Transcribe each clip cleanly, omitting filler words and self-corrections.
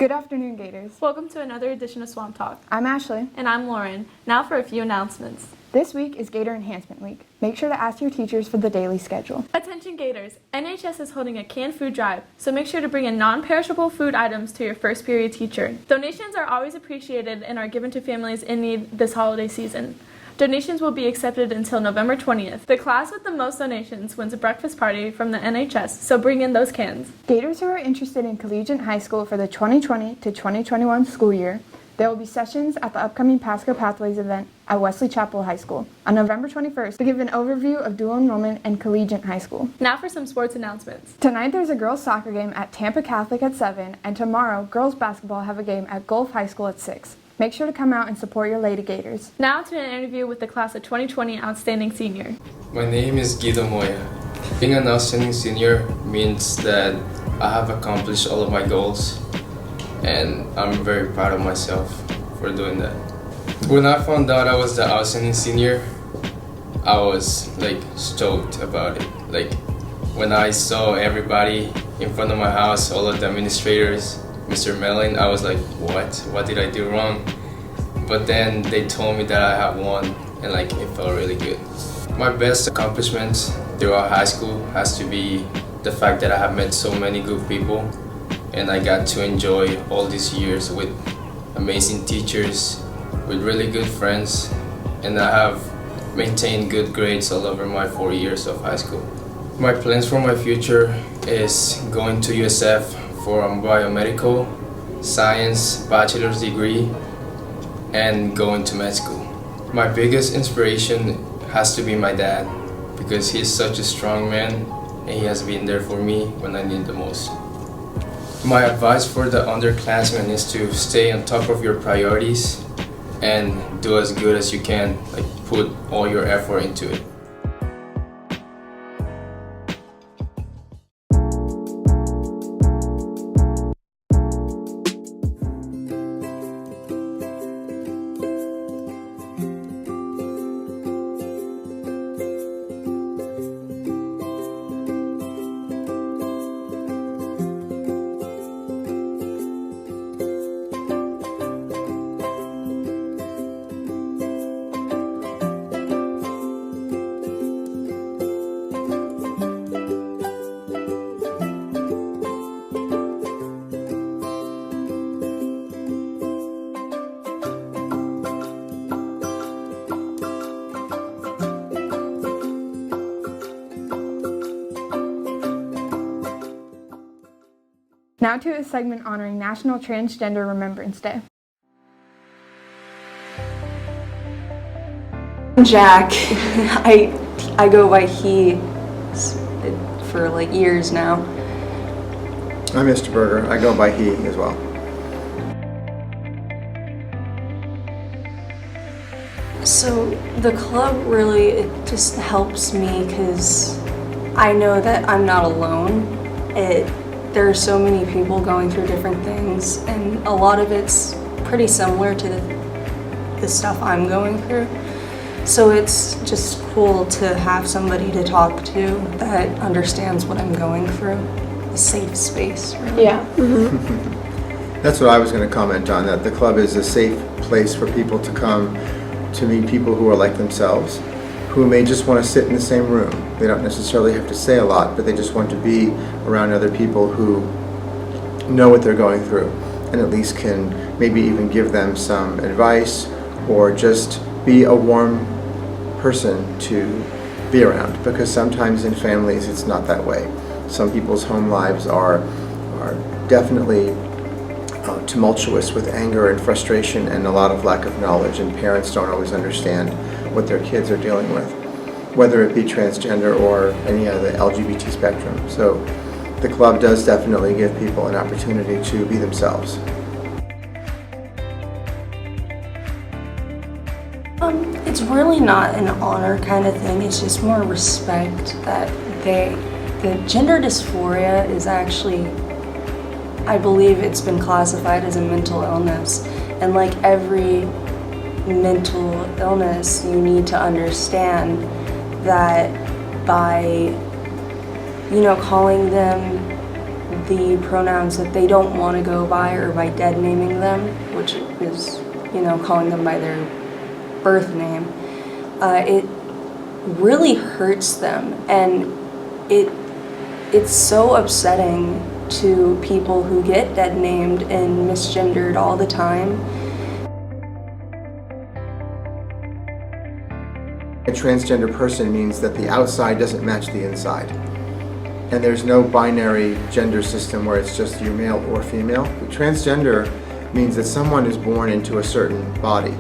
Good afternoon, Gators. Welcome to another edition of Swamp Talk. I'm Ashley. And I'm Lauren. Now for a few announcements. This week is Gator Enhancement Week. Make sure to ask your teachers for the daily schedule. Attention Gators, NHS is holding a canned food drive, so make sure to bring in non-perishable food items to your first period teacher. Donations are always appreciated and are given to families in need this holiday season. Donations will be accepted until November 20th. The class with the most donations wins a breakfast party from the NHS, so bring in those cans. Gators who are interested in collegiate high school for the 2020 to 2021 school year, there will be sessions at the upcoming Pasco Pathways event at Wesley Chapel High School on November 21st to give an overview of dual enrollment and collegiate high school. Now for some sports announcements. Tonight there's a girls soccer game at Tampa Catholic at 7, and tomorrow girls basketball have a game at Gulf High School at 6. Make sure to come out and support your Lady Gators. Now to an interview with the class of 2020 Outstanding Senior. My name is Guido Moya. Being an outstanding senior means that I have accomplished all of my goals, and I'm very proud of myself for doing that. When I found out I was the outstanding senior, I was stoked about it. When I saw everybody in front of my house, all of the administrators, Mr. Mellon, I was like, what did I do wrong? But then they told me that I had won, and it felt really good. My best accomplishments throughout high school has to be the fact that I have met so many good people, and I got to enjoy all these years with amazing teachers, with really good friends, and I have maintained good grades all over my 4 years of high school. My plans for my future is going to USF for a biomedical science bachelor's degree and going to med school. My biggest inspiration has to be my dad, because he's such a strong man and he has been there for me when I need the most. My advice for the underclassmen is to stay on top of your priorities and do as good as you can, put all your effort into it. Now to a segment honoring National Transgender Remembrance Day. Jack. I go by he for years now. I'm Mr. Berger. I go by he as well. So the club really, it just helps me because I know that I'm not alone. There are so many people going through different things, and a lot of it's pretty similar to the stuff I'm going through. So it's just cool to have somebody to talk to that understands what I'm going through. A safe space, really. Yeah. Mm-hmm. That's what I was going to comment on, that the club is a safe place for people to come to meet people who are like themselves, who may just want to sit in the same room. They don't necessarily have to say a lot, but they just want to be around other people who know what they're going through, and at least can maybe even give them some advice or just be a warm person to be around, because sometimes in families it's not that way. Some people's home lives are definitely tumultuous with anger and frustration and a lot of lack of knowledge, and parents don't always understand what their kids are dealing with, whether it be transgender or any of the LGBT spectrum. So the club does definitely give people an opportunity to be themselves. It's really not an honor kind of thing, it's just more respect that the gender dysphoria is actually, I believe it's been classified as a mental illness, and like every mental illness, you need to understand that by, calling them the pronouns that they don't want to go by or by dead naming them, which is, calling them by their birth name, it really hurts them, and it's so upsetting to people who get dead named and misgendered all the time. A transgender person means that the outside doesn't match the inside. And there's no binary gender system where it's just you're male or female. Transgender means that someone is born into a certain body,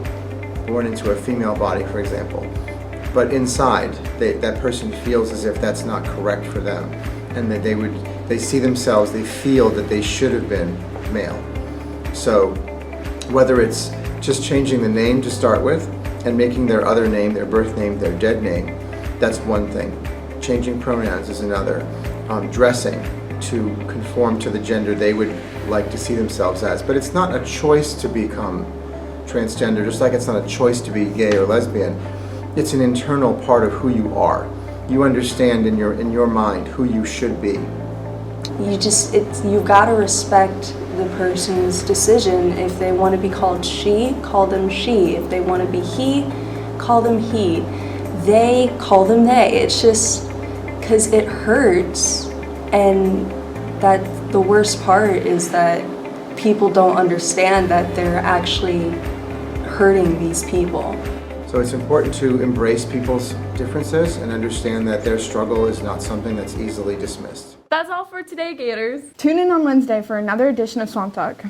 born into a female body, for example. But inside, that person feels as if that's not correct for them, and that they see themselves, they feel that they should have been male. So whether it's just changing the name to start with and making their other name, their birth name, their dead name, that's one thing. Changing pronouns is another. Dressing to conform to the gender they would like to see themselves as. But it's not a choice to become transgender, just like it's not a choice to be gay or lesbian. It's an internal part of who you are. You understand in your mind who you should be. You've got to respect the person's decision. If they want to be called she, call them she. If they want to be he, call them he. They, call them they. It's just because it hurts, and that the worst part is that people don't understand that they're actually hurting these people. So it's important to embrace people's differences and understand that their struggle is not something that's easily dismissed. That's all for today, Gators. Tune in on Wednesday for another edition of Swamp Talk.